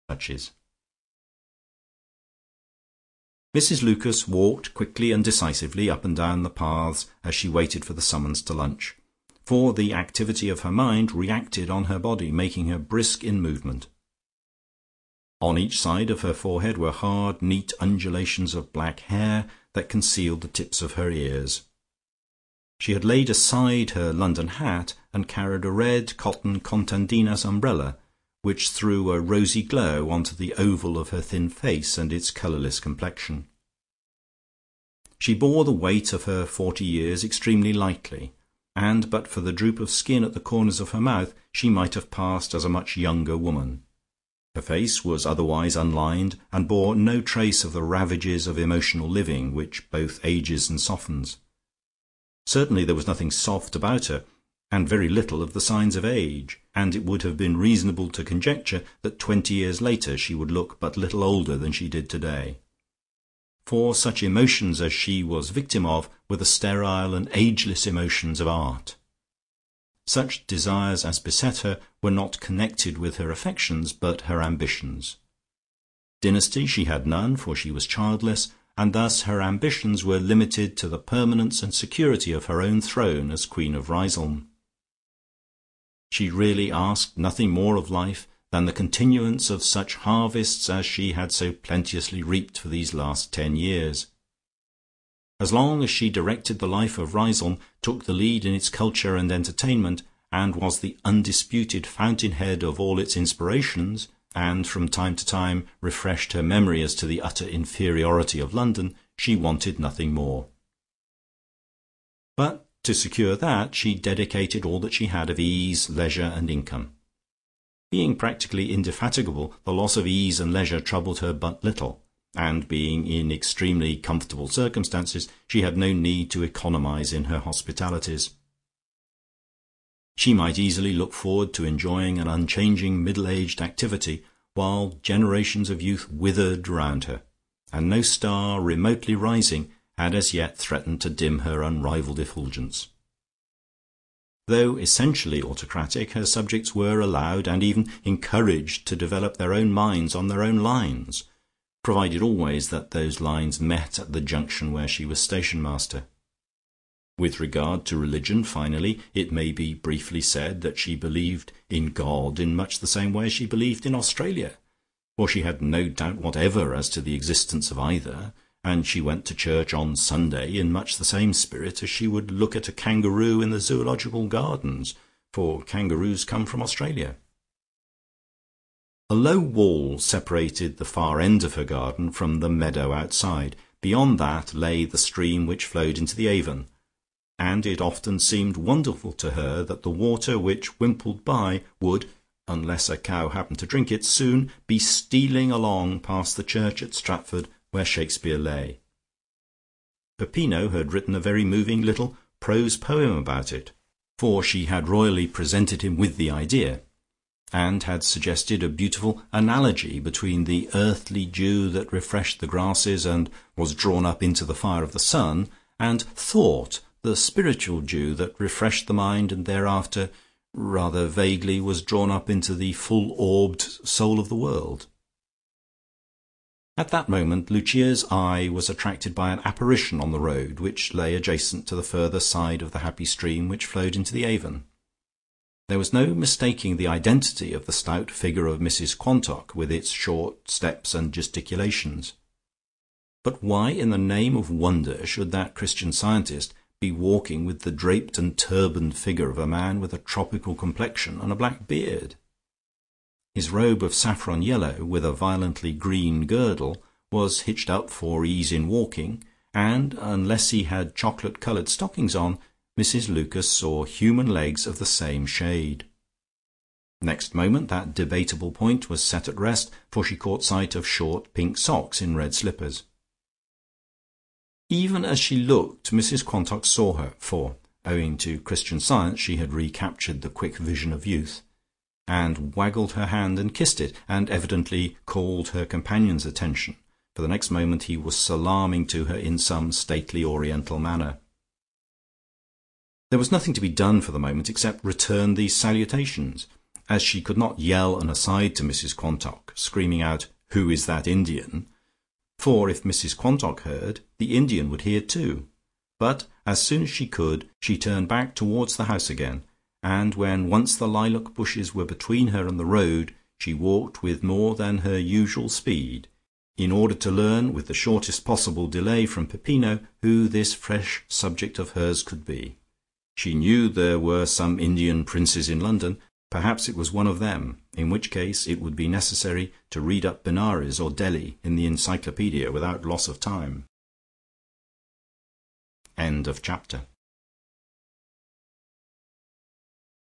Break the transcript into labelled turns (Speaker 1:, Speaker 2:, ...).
Speaker 1: touches. Mrs. Lucas walked quickly and decisively up and down the paths as she waited for the summons to lunch, for the activity of her mind reacted on her body, making her brisk in movement. On each side of her forehead were hard, neat undulations of black hair that concealed the tips of her ears. She had laid aside her London hat and carried a red cotton contandinas umbrella, which threw a rosy glow onto the oval of her thin face and its colourless complexion. She bore the weight of her 40 years extremely lightly, and but for the droop of skin at the corners of her mouth, she might have passed as a much younger woman. Her face was otherwise unlined, and bore no trace of the ravages of emotional living, which both ages and softens. Certainly there was nothing soft about her, and very little of the signs of age, and it would have been reasonable to conjecture that 20 years later she would look but little older than she did today. For such emotions as she was victim of were the sterile and ageless emotions of art. Such desires as beset her were not connected with her affections, but her ambitions. Dynasty she had none, for she was childless, and thus her ambitions were limited to the permanence and security of her own throne as Queen of Riseholme. She really asked nothing more of life than the continuance of such harvests as she had so plenteously reaped for these last 10 years. As long as she directed the life of Riseholme, took the lead in its culture and entertainment, and was the undisputed fountainhead of all its inspirations, and from time to time refreshed her memory as to the utter inferiority of London, she wanted nothing more. But to secure that, she dedicated all that she had of ease, leisure, and income. Being practically indefatigable, the loss of ease and leisure troubled her but little, and being in extremely comfortable circumstances, she had no need to economize in her hospitalities. She might easily look forward to enjoying an unchanging middle-aged activity, while generations of youth withered round her, and no star remotely rising had as yet threatened to dim her unrivalled effulgence. Though essentially autocratic, her subjects were allowed and even encouraged to develop their own minds on their own lines, provided always that those lines met at the junction where she was station master. With regard to religion, finally, it may be briefly said that she believed in God in much the same way she believed in Australia, for she had no doubt whatever as to the existence of either, and she went to church on Sunday in much the same spirit as she would look at a kangaroo in the zoological gardens, for kangaroos come from Australia. A low wall separated the far end of her garden from the meadow outside. Beyond that lay the stream which flowed into the Avon, and it often seemed wonderful to her that the water which wimpled by would, unless a cow happened to drink it, soon be stealing along past the church at Stratford where Shakespeare lay. Peppino had written a very moving little prose poem about it, for she had royally presented him with the idea, and had suggested a beautiful analogy between the earthly dew that refreshed the grasses and was drawn up into the fire of the sun, and thought, the spiritual dew that refreshed the mind and thereafter, rather vaguely, was drawn up into the full-orbed soul of the world. At that moment Lucia's eye was attracted by an apparition on the road which lay adjacent to the further side of the happy stream which flowed into the Avon. There was no mistaking the identity of the stout figure of Mrs. Quantock, with its short steps and gesticulations. But why in the name of wonder should that Christian Scientist be walking with the draped and turbaned figure of a man with a tropical complexion and a black beard? His robe of saffron yellow, with a violently green girdle, was hitched up for ease in walking, and, unless he had chocolate-coloured stockings on, Mrs. Lucas saw human legs of the same shade. Next moment that debatable point was set at rest, for she caught sight of short pink socks in red slippers. Even as she looked, Mrs. Quantock saw her, for, owing to Christian Science, she had recaptured the quick vision of youth, and waggled her hand and kissed it, and evidently called her companion's attention, for the next moment he was salaaming to her in some stately oriental manner. There was nothing to be done for the moment except return these salutations, as she could not yell an aside to Mrs Quantock, screaming out, "Who is that Indian?" for if Mrs Quantock heard, the Indian would hear too. But as soon as she could, she turned back towards the house again, and when once the lilac bushes were between her and the road, she walked with more than her usual speed, in order to learn with the shortest possible delay from Peppino who this fresh subject of hers could be. She knew there were some Indian princes in London. Perhaps it was one of them, in which case it would be necessary to read up Benares or Delhi in the encyclopaedia without loss of time. End of chapter.